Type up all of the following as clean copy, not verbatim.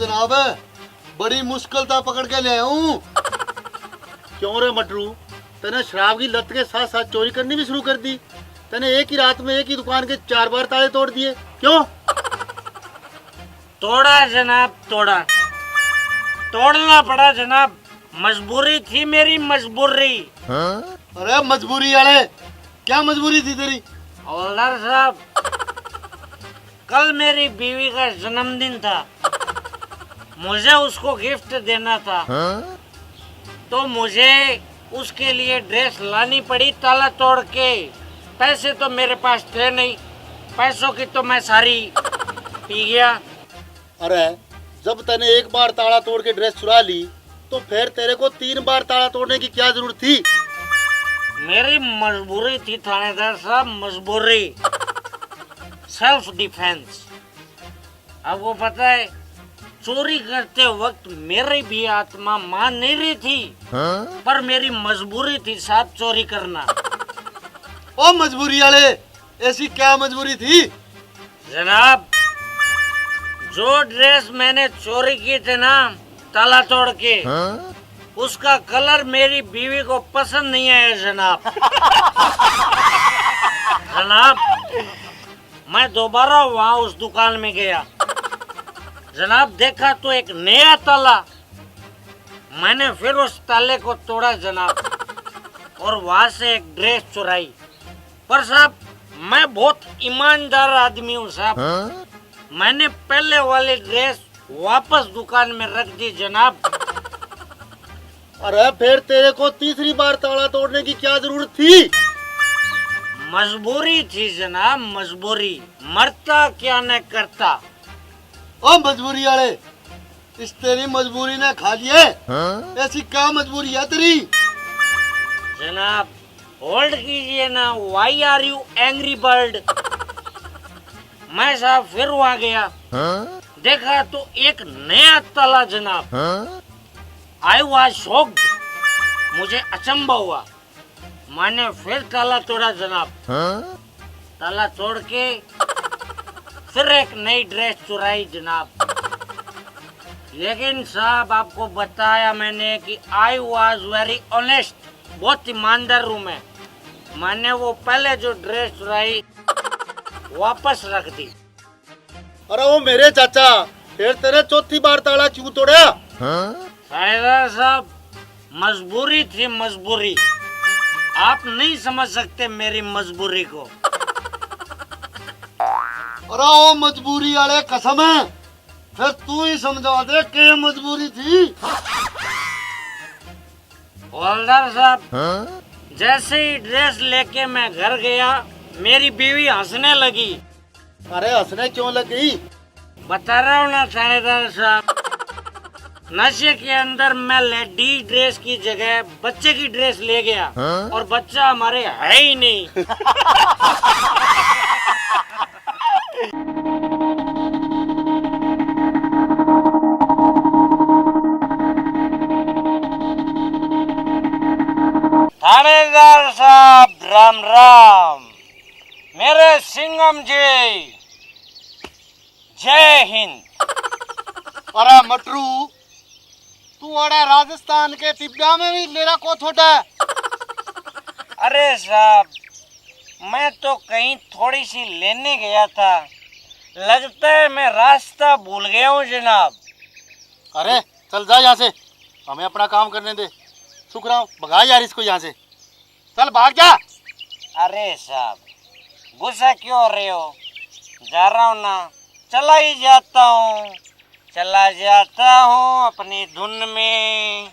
जनाब, बड़ी मुश्किल था पकड़ के ले आया हूँ। क्यों रे मटरू, तने शराब की लत के साथ साथ चोरी करनी भी शुरू कर दी। तने एक ही रात में एक ही दुकान के 4 बार ताले तोड़ दिए, क्यों? तोड़ा जनाब, तोड़ा, तोड़ना पड़ा जनाब, मजबूरी थी मेरी, मजबूरी। अरे मजबूरी वाले, क्या मजबूरी थी तेरी? हवलदार साहब, कल मेरी बीवी का जन्मदिन था, मुझे उसको गिफ्ट देना था। तो मुझे उसके लिए ड्रेस लानी पड़ी ताला तोड़ के। पैसे तो मेरे पास थे नहीं, पैसों की तो मैं सारी पी गया। अरे जब तने एक बार ताला तोड़ के ड्रेस चुरा ली, तो फिर तेरे को 3 बार ताला तोड़ने की क्या जरूरत थी? मेरी मजबूरी थी थानेदार साहब, मजबूरी, सेल्फ डिफेंस। अब वो पता है, चोरी करते वक्त मेरी भी आत्मा मान नहीं रही थी, पर मेरी मजबूरी थी साहब चोरी करना। ओ मजबूरी वाले, ऐसी क्या मजबूरी थी? जनाब, जो ड्रेस मैंने चोरी की थी ना ताला तोड़ के, उसका कलर मेरी बीवी को पसंद नहीं आया जनाब। जनाब, मैं दोबारा वहाँ उस दुकान में गया जनाब, देखा तो एक नया ताला। मैंने फिर उस ताले को तोड़ा जनाब, और वहाँ से एक ड्रेस चुराई। पर साहब, मैं बहुत ईमानदार आदमी हूँ साहब, मैंने पहले वाली ड्रेस वापस दुकान में रख दी जनाब। अरे फिर तेरे को तीसरी बार ताला तोड़ने की क्या जरूरत थी? मजबूरी थी जनाब, मजबूरी, मरता क्या न करता। ओ मजबूरी वाले, इस तेरी मजबूरी ने खा लिए। ऐसी क्या मजबूरी है तेरी? जनाब, होल्ड कीजिए ना, why are you angry bird. मैं साहब फिर वहाँ गया, देखा तो एक नया ताला जनाब। आई वाज शॉक्ड, मुझे अचंभा हुआ। मैंने फिर ताला तोड़ा जनाब, ताला तोड़ के फिर एक नई ड्रेस चुराई जनाब। लेकिन साहब, आपको बताया मैंने कि आई वाज वेरी ऑनेस्ट, बहुत ईमानदार हूँ मैं। मैंने वो पहले जो ड्रेस चुराई वापस रख दी। अरे वो मेरे चाचा, फिर तेरे चौथी बार ताला क्यों तोड़ा? थानेदार साहब, मजबूरी थी, मजबूरी, आप नहीं समझ सकते मेरी मजबूरी को। अरे वो मजबूरी वाले, कसम है, फिर तू ही समझा दे कि मजबूरी थी। हवलदार साहब, जैसे ही ड्रेस लेके मैं घर गया, मेरी बीवी हंसने लगी। अरे हंसने क्यों लग गई? बता रहा हूँ ना थानेदार साहब, नशे के अंदर मैं लेडीज ड्रेस की जगह बच्चे की ड्रेस ले गया, और बच्चा हमारे है ही नहीं। थानेदार साहब, राम राम, मेरे सिंघम जी, जय हिंद। अरे मटरू, तू अरे राजस्थान के तिब्बा में भी मेरा को छोटा है। अरे साहब, मैं तो कहीं थोड़ी सी लेने गया था, लगता है मैं रास्ता भूल गया हूँ जनाब। अरे चल जा यहाँ से, हमें अपना काम करने दे। शुक्र भगा यार इसको यहाँ से, चल भाग जा। अरे साहब, गुस्सा क्यों हो रहे हो? जा रहा हूँ ना, चला ही जाता हूँ, चला जाता हूँ अपनी धुन में।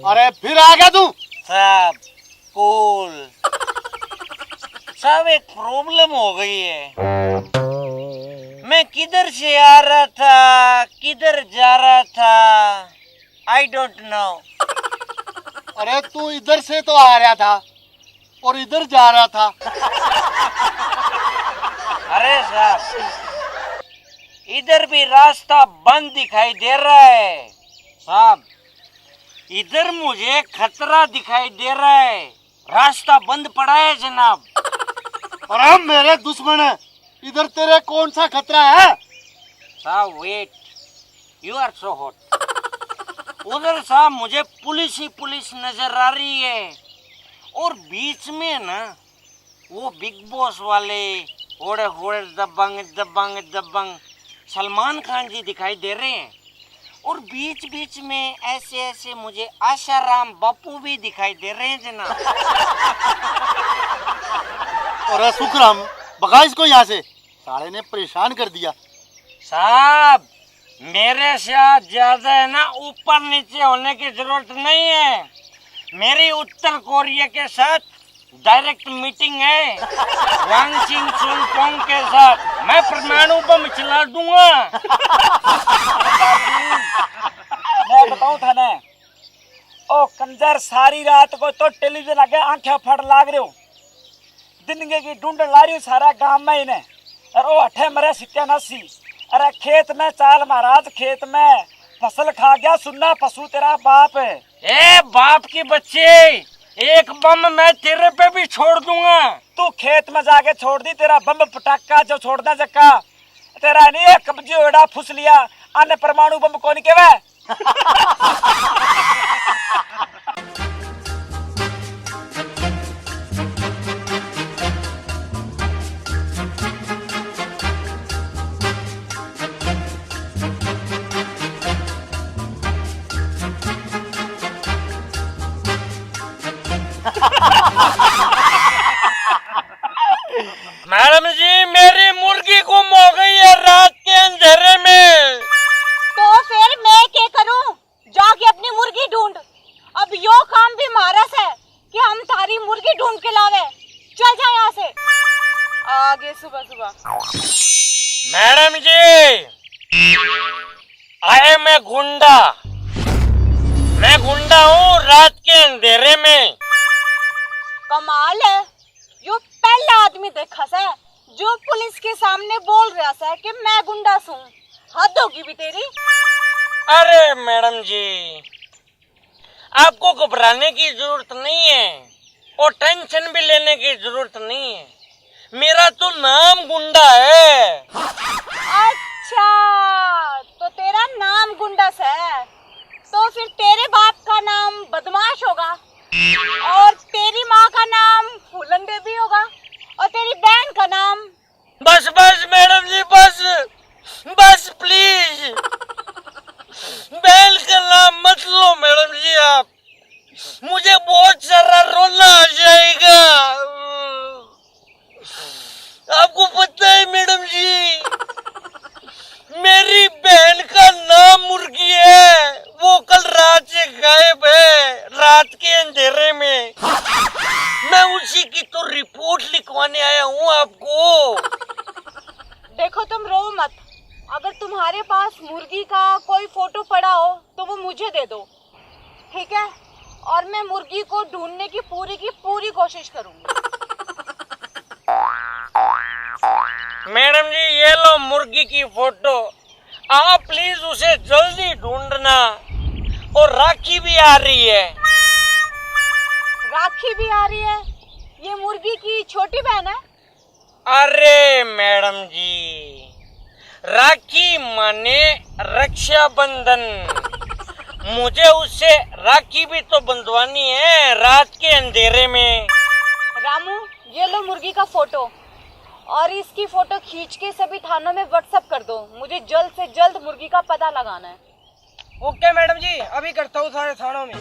अरे फिर आ गया तू? साहब कूल साहब, एक प्रॉब्लम हो गई है। मैं किधर से आ रहा था, किधर जा रहा था, आई डोंट नो। अरे तू इधर से तो आ रहा था और इधर जा रहा था। अरे साहब, इधर भी रास्ता बंद दिखाई दे रहा है साहब। इधर मुझे खतरा दिखाई दे रहा है, रास्ता बंद पड़ा है जनाब। और हम मेरे दुश्मन है, इधर तेरे कौन सा खतरा है? साहब wait, you are so hot. उधर साहब मुझे पुलिस ही पुलिस नजर आ रही है, और बीच में ना वो बिग बॉस वाले ओड़े होड़े दबंग दबंग दबंग सलमान खान जी दिखाई दे रहे हैं, और बीच बीच में ऐसे ऐसे मुझे आशाराम बापू भी दिखाई दे रहे हैं जनाब। और सुखराम भगा इसको यहाँ से, साले ने परेशान कर दिया। साहब मेरे साथ ज्यादा है ना ऊपर नीचे होने की जरूरत नहीं है, मेरी उत्तर कोरिया के साथ डायरेक्ट मीटिंग है, वांग चिंग चुंग के साथ। मैं परमाणु बम चला दूंगा। मैं बताऊं थाने, ओ कंजर सारी रात को तो टेलीविजन आगे आंखें फड़ लाग रहे हो, दिन की ढूंढ ला रही हूँ सारा गांव में इन्हें, और ओ अठे मरे सत्यानाशी। अरे खेत में चाल महाराज, खेत में फसल खा गया, सुनना पशु तेरा बाप है। ए बाप की बच्चे, एक बम मैं तेरे पे भी छोड़ दूंगा। तू खेत में जाके छोड़ दी, तेरा बम पटाखा जो छोड़ना जक्का तेरा नहीं है, कब्जी ओड़ा फुस लिया, अन्य परमाणु बम कौन केवे। मैडम जी मेरी मुर्गी गुम हो गई है रात के अंधेरे में। तो फिर मैं क्या करूं? जाके अपनी मुर्गी ढूंढ। अब यो काम भी मारस है कि हम तारी मुर्गी ढूंढ के लावे। चल जा यहाँ से। आगे सुबह सुबह। मैडम जी आए मैं गुंडा हूँ रात के अंधेरे में। कमाल है, यो पहला आदमी देखा है जो पुलिस के सामने बोल रहा है कि मैं गुंडा हूँ। हद होगी भी तेरी। अरे मैडम जी आपको घबराने की जरूरत नहीं है और टेंशन भी लेने की जरूरत नहीं है, मेरा तो नाम गुंडा है। अच्छा तो तेरा नाम गुंडस है, तो फिर तेरे बाप का नाम बदमाश होगा, और तेरी माँ का नाम फूलन देवी होगा, और तेरी बहन का नाम। बस बस मैडम जी बस प्लीज बैल का नाम मत लो मैडम जी, आप मुझे बहुत सारा रोना आ जाएगा। आपको पता है मैडम जी मेरी बहन का नाम मुर्गी है, वो कल रात से गायब है रात के अंधेरे में। मैं उसी की तो रिपोर्ट लिखवाने आया हूँ आपको। देखो तुम रो मत, अगर तुम्हारे पास मुर्गी का कोई फोटो पड़ा हो तो वो मुझे दे दो, ठीक है? और मैं मुर्गी को ढूंढने की पूरी कोशिश करूंगी। मैडम जी ये लो मुर्गी की फोटो, आप प्लीज उसे जल्दी ढूंढना। और राखी भी आ रही है। राखी भी आ रही है? ये मुर्गी की छोटी बहन है? अरे मैडम जी राखी माने रक्षाबंधन, मुझे उससे राखी भी तो बंधवानी है रात के अंधेरे में। रामू ये लो मुर्गी का फोटो, और इसकी फोटो खींच के सभी थानों में व्हाट्सएप कर दो, मुझे जल्द से जल्द मुर्गी का पता लगाना है। ओके मैडम जी, अभी करता हूँ सारे थानों में।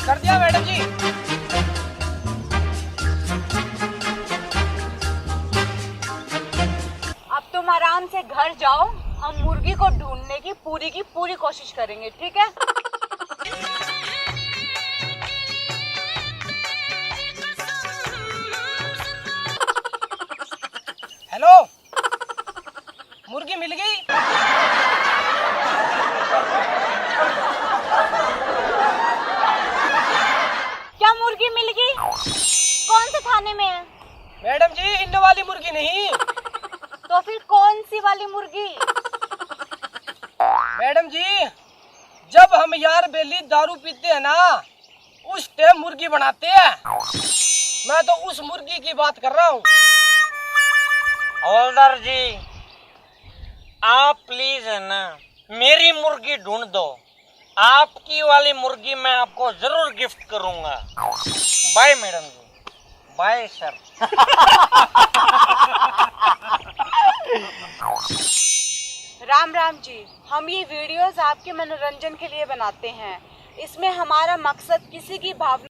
कर दिया मैडम जी। अब तुम आराम से घर जाओ, हम मुर्गी को ढूंढने की पूरी कोशिश करेंगे, ठीक है? हेलो, मुर्गी मिल गई? कौन से थाने में है? मैडम जी इन वाली मुर्गी नहीं। तो फिर कौन सी वाली मुर्गी? मैडम जी जब हम यार बेली दारू पीते हैं ना उस टाइम मुर्गी बनाते हैं। मैं तो उस मुर्गी की बात कर रहा हूँ। हवलदार जी आप प्लीज है ना मेरी मुर्गी ढूंढ दो, आपकी वाली मुर्गी मैं आपको जरूर गिफ्ट करूंगा। बाय मैडम जी, बाय सर। राम राम जी, हम ये वीडियोस आपके मनोरंजन के लिए बनाते हैं। इसमें हमारा मकसद किसी की भावना